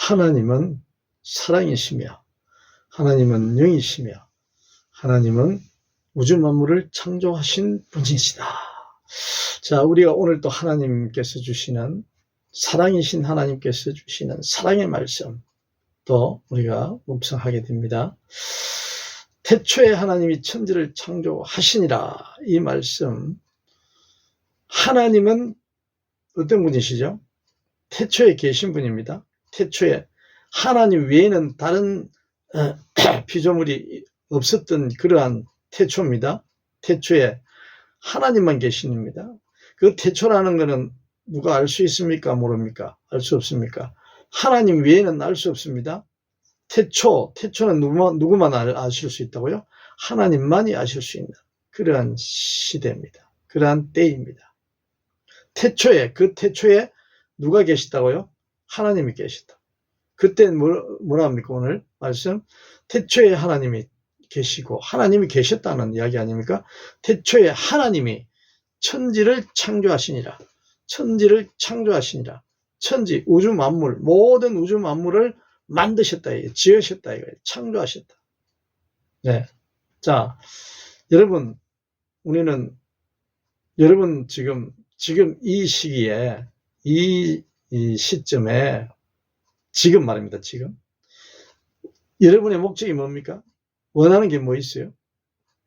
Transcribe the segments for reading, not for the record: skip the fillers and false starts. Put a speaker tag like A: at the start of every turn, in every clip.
A: 하나님은 사랑이시며 하나님은 영이시며 하나님은 우주 만물을 창조하신 분이시다. 자, 우리가 오늘 또 하나님께서 주시는, 사랑이신 하나님께서 주시는 사랑의 말씀 또 우리가 묵상하게 됩니다. 태초에 하나님이 천지를 창조하시니라. 이 말씀, 하나님은 어떤 분이시죠? 태초에 계신 분입니다. 태초에 하나님 외에는 다른 피조물이 없었던 그러한 태초입니다. 태초에 하나님만 계십니다. 그 태초라는 것은 누가 알 수 있습니까? 모릅니까? 알 수 없습니까? 하나님 외에는 알 수 없습니다. 태초는 누구만 아실 수 있다고요? 하나님만이 아실 수 있는 그러한 시대입니다. 그러한 때입니다. 그 태초에 누가 계시다고요? 하나님이 계시다. 그때 뭐라 합니까? 오늘 말씀, 태초에 하나님이 계시고 하나님이 계셨다는 이야기 아닙니까? 태초에 하나님이 천지를 창조하시니라. 천지를 창조하시니라. 천지, 우주 만물, 모든 우주 만물을 만드셨다, 지으셨다, 창조하셨다. 네. 자, 여러분 지금 이 시기에, 이 시점에, 지금 말입니다, 지금. 여러분의 목적이 뭡니까? 원하는 게 뭐 있어요?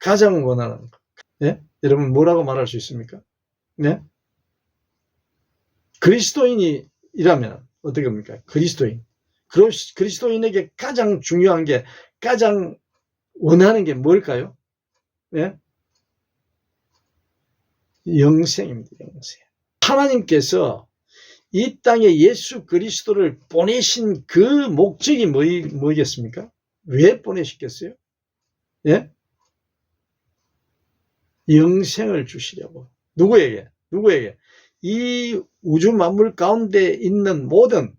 A: 가장 원하는 거. 네? 여러분 뭐라고 말할 수 있습니까? 네? 그리스도인이라면 어떻게 합니까? 그리스도인에게 가장 중요한 게, 가장 원하는 게 뭘까요? 네? 영생입니다. 영생. 하나님께서 이 땅에 예수 그리스도를 보내신 그 목적이 뭐겠습니까? 왜 보내셨겠어요? 예? 영생을 주시려고. 누구에게? 이 우주 만물 가운데 있는 모든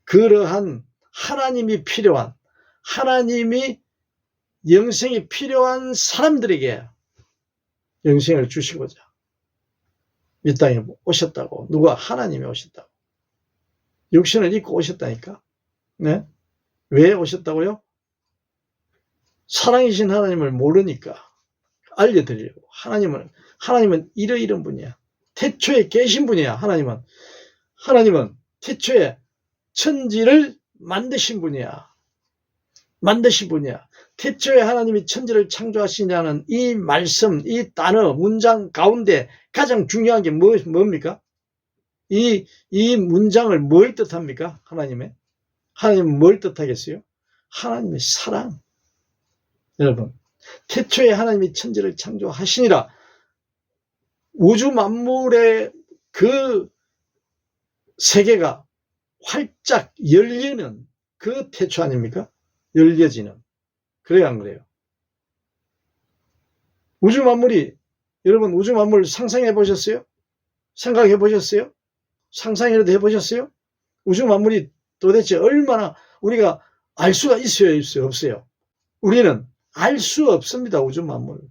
A: 그러한 하나님이 필요한, 하나님이 영생이 필요한 사람들에게 영생을 주시고자 이 땅에 오셨다고. 누가? 하나님이 오셨다고. 육신을 입고 오셨다니까. 네? 왜 오셨다고요? 사랑이신 하나님을 모르니까 알려드리려고. 하나님은 이런 분이야. 태초에 계신 분이야. 하나님은 태초에 천지를 만드신 분이야. 태초에 하나님이 천지를 창조하시냐는 이 말씀, 이 단어, 문장 가운데 가장 중요한 게 뭡니까? 이 문장을 뭘 뜻합니까? 하나님은 뭘 뜻하겠어요? 하나님의 사랑. 여러분, 태초에 하나님이 천지를 창조하시니라. 우주 만물의 그 세계가 활짝 열리는 그 태초 아닙니까? 열려지는. 그래야 안 그래요? 여러분 우주 만물 상상해 보셨어요? 생각해 보셨어요? 상상이라도 해 보셨어요? 우주 만물이 도대체 얼마나 우리가 알 수가 있어요? 없어요? 우리는 알 수 없습니다. 우주 만물.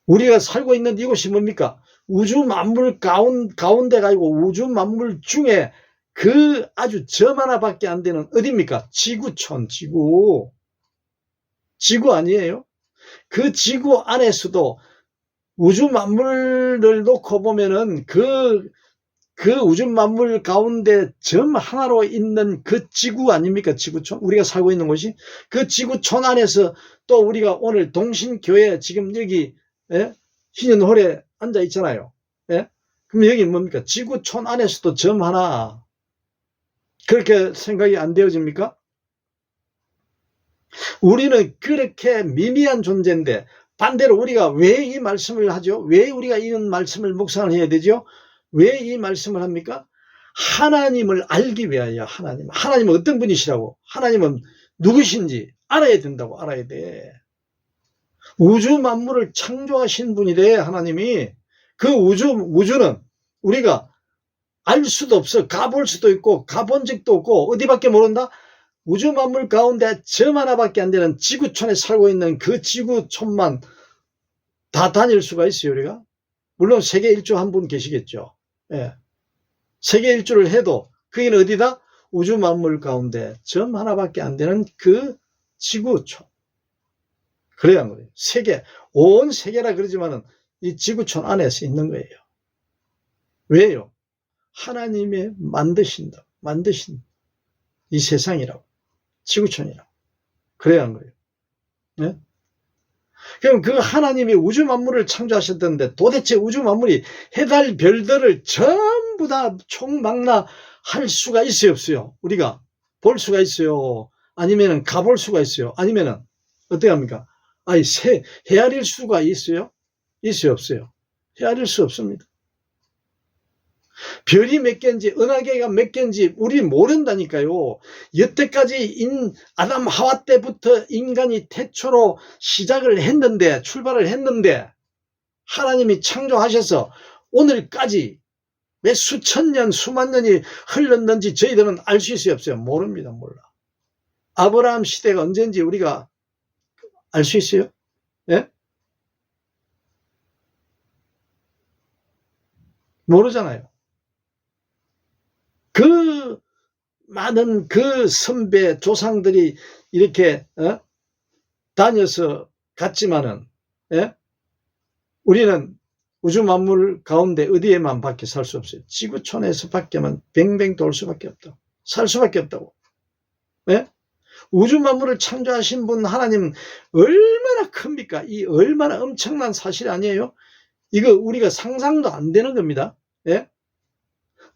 A: 우리가 살고 있는 이곳이 뭡니까? 우주 만물 가운데가 아니고 우주 만물 중에 그 아주 점 하나밖에 안 되는 어디입니까? 지구촌, 지구 아니에요? 그 지구 안에서도 우주 만물을 놓고 보면은 그 우주 만물 가운데 점 하나로 있는 그 지구 아닙니까? 지구촌. 우리가 살고 있는 곳이. 그 지구촌 안에서 또 우리가 오늘 동신교회 지금 여기 희년홀에 앉아 있잖아요. 예? 그럼 여기 뭡니까? 지구촌 안에서도 점 하나. 그렇게 생각이 안 되어집니까? 우리는 그렇게 미미한 존재인데, 반대로 우리가 왜 이 말씀을 하죠? 왜 우리가 이런 말씀을 묵상을 해야 되죠? 왜 이 말씀을 합니까? 하나님을 알기 위하여. 하나님은 어떤 분이시라고? 하나님은 누구신지 알아야 된다고. 알아야 돼. 우주 만물을 창조하신 분이래. 하나님이. 그 우주는 우리가 알 수도 없어. 가볼 수도 있고 가본 적도 없고 어디밖에 모른다? 우주 만물 가운데 점 하나밖에 안 되는 지구촌에 살고 있는 그 지구촌만 다 다닐 수가 있어요. 우리가. 물론 세계 일주 한 분 계시겠죠. 예. 세계 일주를 해도 그게는 어디다? 우주 만물 가운데 점 하나밖에 안 되는 그 지구촌. 그래야 하는 거예요. 세계, 온 세계라 그러지만은 이 지구촌 안에서 있는 거예요. 왜요? 하나님의 만드신 이 세상이라고, 지구촌이라고. 그래야 하는 거예요. 네? 그럼 그 하나님이 우주 만물을 창조하셨던데 도대체 우주 만물이 해달 별들을 전부 다 총망라 할 수가 있어요, 없어요? 우리가 볼 수가 있어요? 아니면은 가볼 수가 있어요? 아니면은 어떻게 합니까? 아니, 헤아릴 수가 있어요? 있어요, 없어요? 헤아릴 수 없습니다. 별이 몇 개인지 은하계가 몇 개인지 우리 모른다니까요. 여태까지 아담 하와 때부터 인간이 태초로 시작을 했는데, 출발을 했는데 하나님이 창조하셔서 오늘까지 몇 수천 년 수만 년이 흘렀는지 저희들은 알 수 있어요, 없어요? 모릅니다. 몰라. 아브라함 시대가 언제인지 우리가 알 수 있어요? 예? 모르잖아요. 그 많은 그 선배 조상들이 이렇게 다녀서 갔지만은, 예? 우리는 우주 만물 가운데 어디에만 밖에 살 수 없어요. 지구촌에서 밖에만 뱅뱅 돌 수밖에 없다고. 살 수밖에 없다고. 예? 우주 만물을 창조하신 분 하나님 얼마나 큽니까? 이 얼마나 엄청난 사실 아니에요? 이거 우리가 상상도 안 되는 겁니다. 예?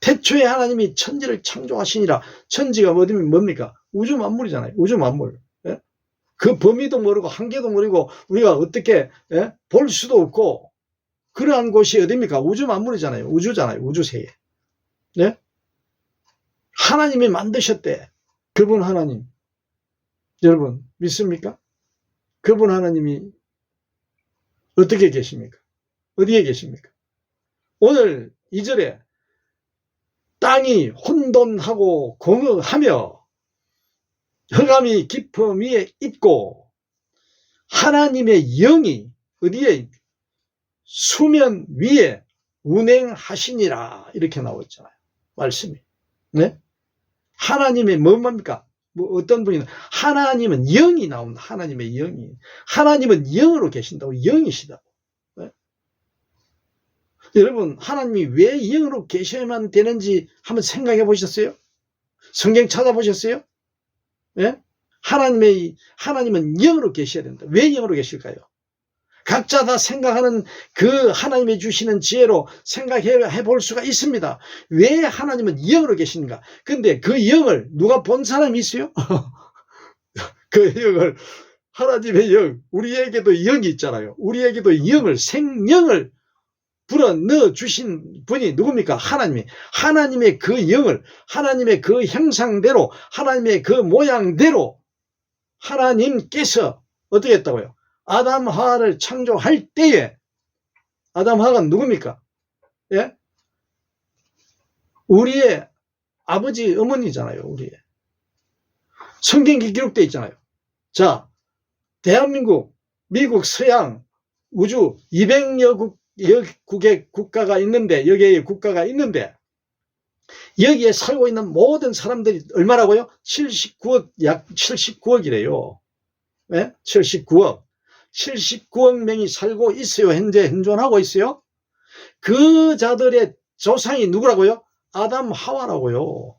A: 태초에 하나님이 천지를 창조하시니라. 천지가 뭡니까? 우주 만물이잖아요. 우주 만물. 예? 그 범위도 모르고 한계도 모르고 우리가 어떻게 볼 수도 없고 그러한 곳이 어디입니까? 우주 만물이잖아요. 우주잖아요. 우주세계. 예? 하나님이 만드셨대. 그분 하나님. 여러분 믿습니까? 그분 하나님이 어떻게 계십니까? 어디에 계십니까? 오늘 2절에 땅이 혼돈하고 공허하며 흑암이 깊음 위에 있고 하나님의 영이 어디에? 수면 위에 운행하시니라. 이렇게 나와 있잖아요. 말씀이. 네? 하나님의 뭡니까? 어떤 분이는 하나님은 영이 나온다. 하나님의 영이. 하나님은 영으로 계신다고. 영이시다고. 네? 여러분 하나님이 왜 영으로 계셔야만 되는지 한번 생각해 보셨어요? 성경 찾아보셨어요? 네? 하나님은 영으로 계셔야 된다. 왜 영으로 계실까요? 각자 다 생각하는 그 하나님이 주시는 지혜로 생각해 볼 수가 있습니다. 왜 하나님은 영으로 계신가? 근데 그 영을 누가 본 사람이 있어요? 그 영을, 하나님의 영, 우리에게도 영이 있잖아요. 우리에게도 영을, 생명을 불어넣어 주신 분이 누굽니까? 하나님의 그 영을, 하나님의 그 형상대로, 하나님의 그 모양대로 하나님께서 어떻게 했다고요? 아담 하와를 창조할 때에, 아담 하와가 누굽니까? 예? 우리의 아버지, 어머니잖아요. 우리의. 성경에 기록되어 있잖아요. 자, 대한민국, 미국, 서양, 우주 200여 국의 국가가 있는데, 여기에 국가가 있는데, 여기에 살고 있는 모든 사람들이 얼마라고요? 79억, 약 79억이래요. 예? 79억 명이 살고 있어요. 현재 현존하고 있어요. 그 자들의 조상이 누구라고요? 아담 하와라고요.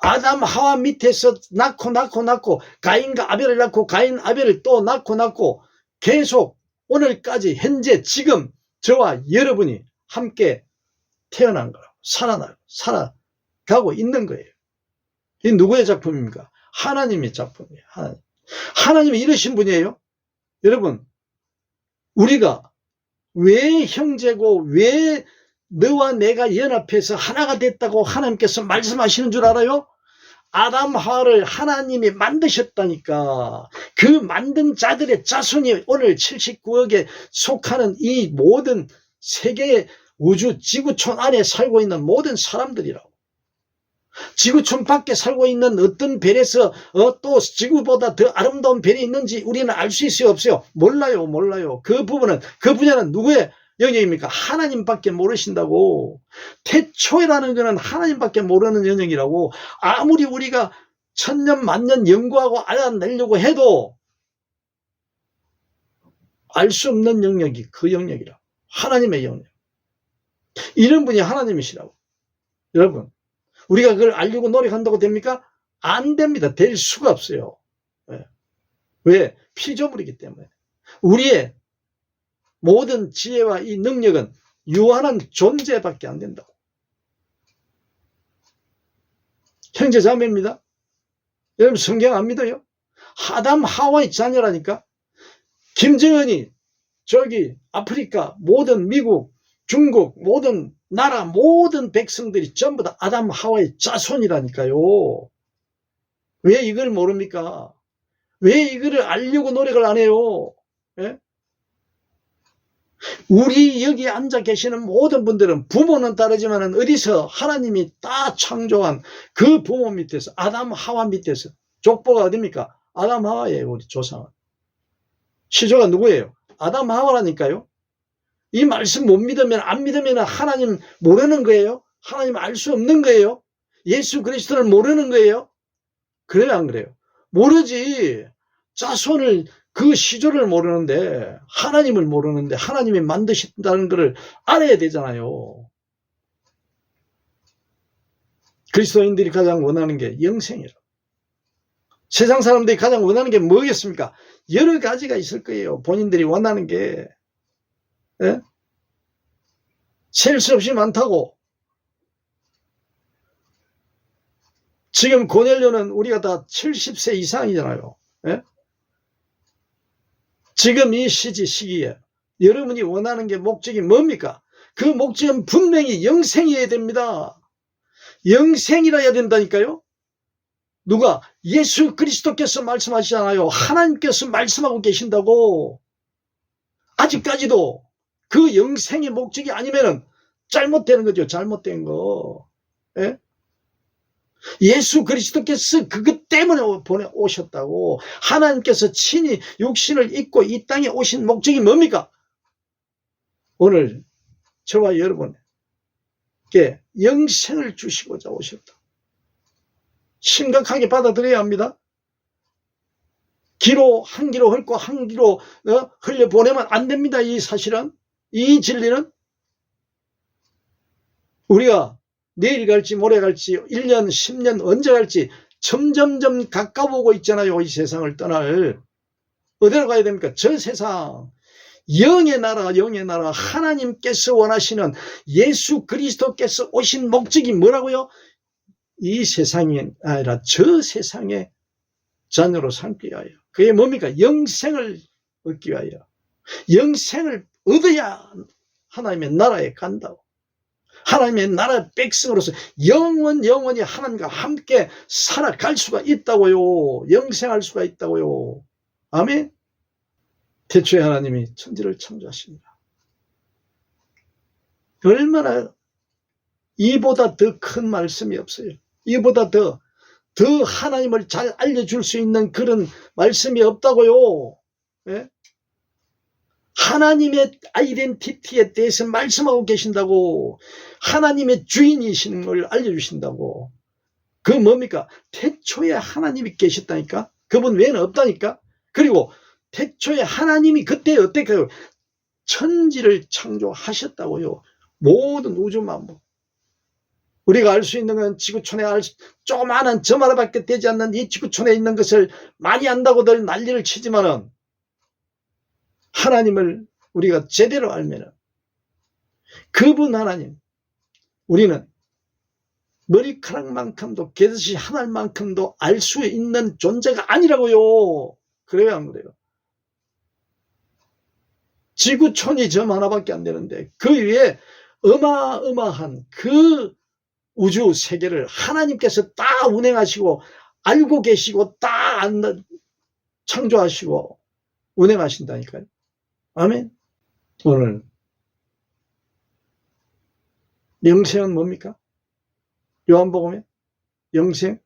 A: 아담 하와 밑에서 낳고 가인과 아벨을 낳고 가인 아벨을 또 낳고 계속 오늘까지 현재 지금 저와 여러분이 함께 태어난 거라고 살아가고 있는 거예요. 이 누구의 작품입니까? 하나님의 작품이에요. 하나님이 이러신 분이에요. 여러분 우리가 왜 형제고 왜 너와 내가 연합해서 하나가 됐다고 하나님께서 말씀하시는 줄 알아요? 아담 하와를 하나님이 만드셨다니까. 그 만든 자들의 자손이 오늘 79억에 속하는 이 모든 세계의 우주 지구촌 안에 살고 있는 모든 사람들이라고. 지구촌 밖에 살고 있는 어떤 별에서 또 지구보다 더 아름다운 별이 있는지 우리는 알 수 있어요, 없어요? 몰라요. 그 분야는 누구의 영역입니까? 하나님밖에 모르신다고. 태초라는 것은 하나님밖에 모르는 영역이라고. 아무리 우리가 천년 만년 연구하고 알아내려고 해도 알 수 없는 영역이 그 영역이라. 하나님의 영역. 이런 분이 하나님이시라고. 여러분, 우리가 그걸 알려고 노력한다고 됩니까? 안 됩니다. 될 수가 없어요. 왜? 피조물이기 때문에. 우리의 모든 지혜와 이 능력은 유한한 존재밖에 안 된다고. 형제 자매입니다. 여러분 성경 안 믿어요? 아담 하와의 자녀라니까. 김정은이 저기 아프리카 모든 미국 중국 모든 나라 모든 백성들이 전부 다 아담 하와의 자손이라니까요. 왜 이걸 모릅니까? 왜 이거를 알려고 노력을 안 해요? 예? 우리 여기 앉아 계시는 모든 분들은 부모는 다르지만 어디서 하나님이 다 창조한 그 부모 밑에서 아담 하와 밑에서 족보가 어딥니까? 아담 하와예요. 우리 조상은. 시조가 누구예요? 아담 하와라니까요. 이 말씀 못 믿으면 안 믿으면 하나님 모르는 거예요? 하나님 알 수 없는 거예요? 예수 그리스도를 모르는 거예요? 그래요 안 그래요? 모르지. 자손을 그 시조를 모르는데 하나님을 모르는데 하나님이 만드신다는 것을 알아야 되잖아요. 그리스도인들이 가장 원하는 게 영생이라. 세상 사람들이 가장 원하는 게 뭐겠습니까? 여러 가지가 있을 거예요. 본인들이 원하는 게. 예? 셀 수 없이 많다고. 지금 고넬료는 우리가 다 70세 이상이잖아요. 예? 지금 이 시기에 여러분이 원하는 게 목적이 뭡니까? 그 목적은 분명히 영생이어야 됩니다. 영생이라 해야 된다니까요. 누가? 예수 그리스도께서 말씀하시잖아요. 하나님께서 말씀하고 계신다고. 아직까지도 그 영생의 목적이 아니면은 잘못되는 거죠. 잘못된 거. 예? 예수 그리스도께서 그것 때문에 보내 오셨다고. 하나님께서 친히 육신을 입고 이 땅에 오신 목적이 뭡니까? 오늘 저와 여러분께 영생을 주시고자 오셨다. 심각하게 받아들여야 합니다. 한 기로 훑고 한 기로 흘려보내면 안 됩니다. 이 사실은, 이 진리는. 우리가 내일 갈지 모레 갈지 1년 10년 언제 갈지 점점점 가까워오고 있잖아요. 이 세상을 떠날. 어디로 가야 됩니까? 저 세상 영의 나라, 영의 나라, 하나님께서 원하시는 예수 그리스도께서 오신 목적이 뭐라고요? 이 세상이 아니라 저 세상의 자녀로 삼기 위하여. 그게 뭡니까? 영생을 얻기 위하여. 영생을 얻어야 하나님의 나라에 간다고. 하나님의 나라의 백성으로서 영원히 하나님과 함께 살아갈 수가 있다고요. 영생할 수가 있다고요. 아멘. 태초에 하나님이 천지를 창조하십니다. 얼마나 이보다 더 큰 말씀이 없어요. 이보다 더 하나님을 잘 알려줄 수 있는 그런 말씀이 없다고요. 예? 하나님의 아이덴티티에 대해서 말씀하고 계신다고. 하나님의 주인이시는 걸 알려주신다고. 그 뭡니까? 태초에 하나님이 계셨다니까. 그분 외에는 없다니까. 그리고 태초에 하나님이 그때 어땠까요? 천지를 창조하셨다고요. 모든 우주 만물. 우리가 알 수 있는 건 지구촌에 조그마한 점 하나밖에 되지 않는 이 지구촌에 있는 것을 많이 안다고들 난리를 치지만은 하나님을 우리가 제대로 알면은 그분 하나님, 우리는 머리카락만큼도 개듯이 하늘만큼도 알 수 있는 존재가 아니라고요. 그래요 안 그래요? 지구촌이 점 하나밖에 안 되는데 그 위에 어마어마한 그 우주 세계를 하나님께서 다 운행하시고 알고 계시고 다 창조하시고 운행하신다니까요. 아멘. 오늘 영생은 뭡니까? 요한복음에 영생,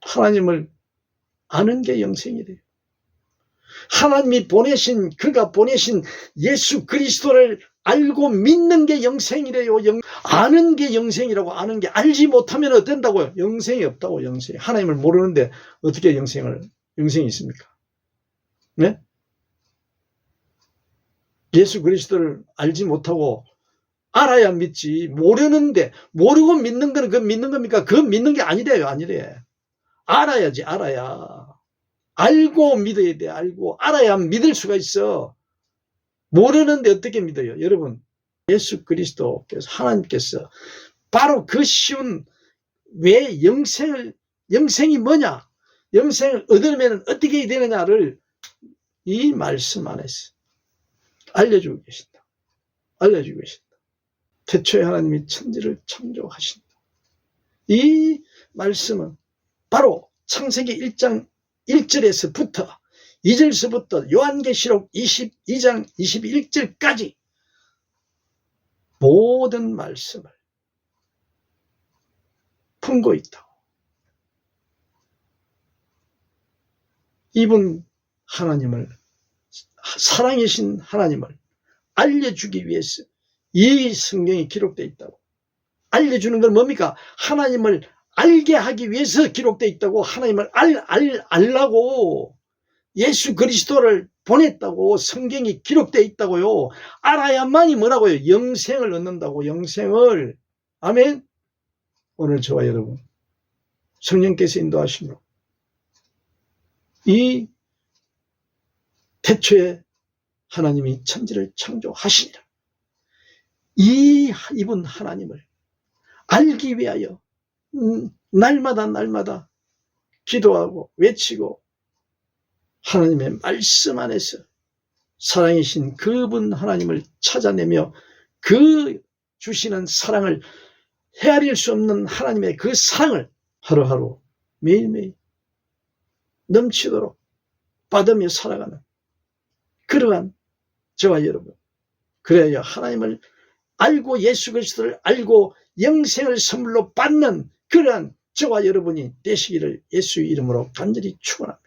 A: 하나님을 아는 게 영생이래요. 하나님이 보내신, 그가 보내신 예수 그리스도를 알고 믿는 게 영생이래요. 아는 게 영생이라고. 아는 게. 알지 못하면 어된다고요? 영생이 없다고. 영생. 하나님을 모르는데 어떻게 영생이 있습니까? 네? 예수 그리스도를 알지 못하고 알아야 믿지. 모르는데, 모르고 믿는 거는 그 믿는 겁니까? 그 믿는 게 아니래요. 아니래. 알아야지. 알아야. 알고 믿어야 돼. 알고. 알아야 믿을 수가 있어. 모르는데 어떻게 믿어요? 여러분, 예수 그리스도께서, 하나님께서 바로 그 쉬운, 왜 영생이 뭐냐? 영생을 얻으면 어떻게 되느냐를 이 말씀 안에서 알려주고 계신다. 알려주고 계신다. 태초에 하나님이 천지를 창조하신다. 이 말씀은 바로 창세기 1장 1절에서부터 2절서부터 요한계시록 22장 21절까지 모든 말씀을 품고 있다고. 이분 하나님을, 사랑이신 하나님을 알려주기 위해서 이 성경이 기록되어 있다고. 알려주는 건 뭡니까? 하나님을 알게 하기 위해서 기록되어 있다고. 하나님을 알라고 예수 그리스도를 보냈다고 성경이 기록되어 있다고요. 알아야만이 뭐라고요? 영생을 얻는다고. 영생을. 아멘. 오늘 저와 여러분, 성령께서 인도하심으로 이 태초에 하나님이 천지를 창조하시니라. 이분 하나님을 알기 위하여 날마다 기도하고 외치고 하나님의 말씀 안에서 사랑이신 그분 하나님을 찾아내며 그 주시는 사랑을, 헤아릴 수 없는 하나님의 그 사랑을 하루하루 매일매일 넘치도록 받으며 살아가는 그러한 저와 여러분, 그래야 하나님을 알고 예수 그리스도를 알고 영생을 선물로 받는 그러한 저와 여러분이 되시기를 예수의 이름으로 간절히 축원합니다.